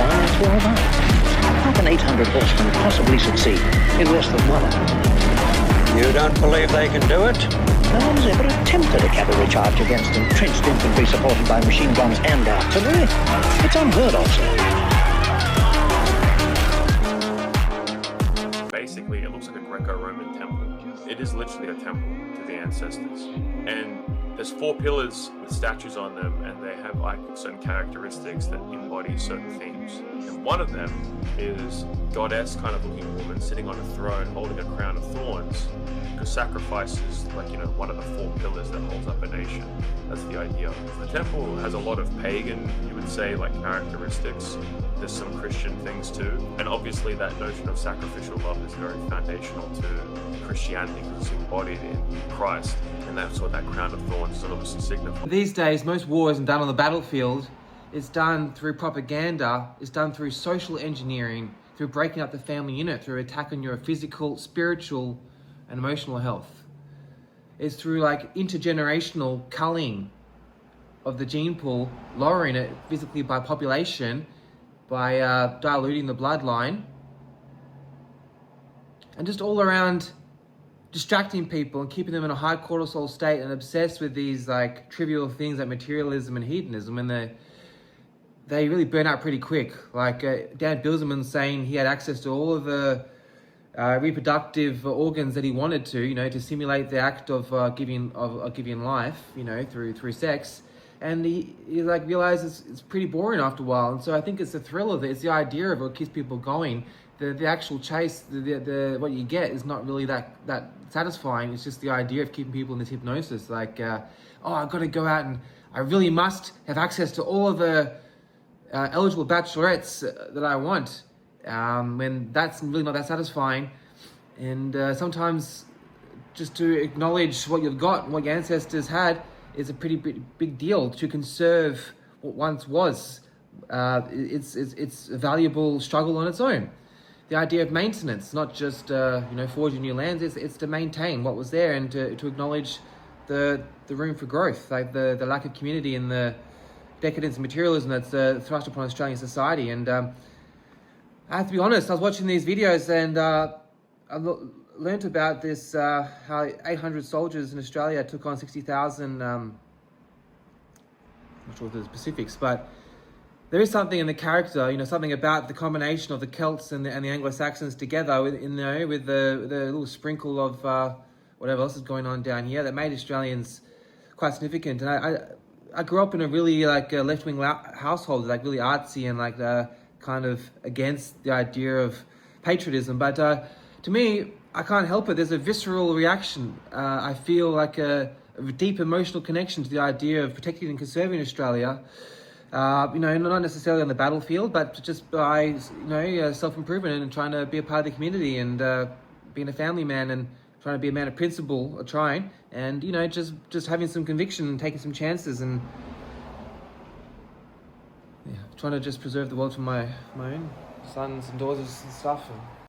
are 12 up. How can 800 horsemen possibly succeed in less than 1 hour? You don't believe they can do it? No one's ever attempted a cavalry charge against entrenched infantry supported by machine guns and artillery. It's unheard of, sir. Basically, it looks like a Greco-Roman temple. It is literally a temple to the ancestors. And there's 4 pillars with statues on them, and they have like certain characteristics that embody certain themes. And one of them is goddess kind of looking woman sitting on a throne holding a crown of thorns, because sacrifice is like, one of the 4 pillars that holds up a nation. That's the idea. The temple has a lot of pagan, you would say, like characteristics. There's some Christian things too. And obviously that notion of sacrificial love is very foundational to Christianity because it's embodied in Christ. And that's what that crown of thorns is obviously signifying. These days, most war isn't done on the battlefield. It's done through propaganda. It's done through social engineering, through breaking up the family unit, through attack on your physical, spiritual, and emotional health. It's through like intergenerational culling of the gene pool, lowering it physically by population, by diluting the bloodline, and just all around distracting people and keeping them in a high cortisol state and obsessed with these like trivial things like materialism and hedonism, and they really burn out pretty quick. Like Dan Bilzerman saying he had access to all of the reproductive organs that he wanted to simulate the act of giving life, through sex. And he like realizes it's pretty boring after a while. And so I think it's the thrill of it. It's the idea of it keeps people going. The actual chase, the what you get is not really that satisfying. It's just the idea of keeping people in this hypnosis. Like, I've got to go out and I really must have access to all of the eligible bachelorettes that I want. When that's really not that satisfying. And sometimes just to acknowledge what you've got, what your ancestors had, is a pretty big deal. To conserve what once was. It's a valuable struggle on its own. The idea of maintenance, not just forging new lands, it's to maintain what was there and to acknowledge the room for growth, like the lack of community and the decadence and materialism that's thrust upon Australian society. And I have to be honest, I was watching these videos and I learnt about this, how 800 soldiers in Australia took on 60,000, I'm not sure of the specifics, but there is something in the character, something about the combination of the Celts and the Anglo-Saxons together with the little sprinkle of whatever else is going on down here that made Australians quite significant. And I grew up in a really left-wing household, like really artsy and kind of against the idea of patriotism. But to me, I can't help it. There's a visceral reaction. I feel like a deep emotional connection to the idea of protecting and conserving Australia. Not necessarily on the battlefield, but just by self-improvement and trying to be a part of the community and being a family man and trying to be a man of principle, or trying, and just having some conviction and taking some chances and trying to just preserve the world for my own sons and daughters and stuff.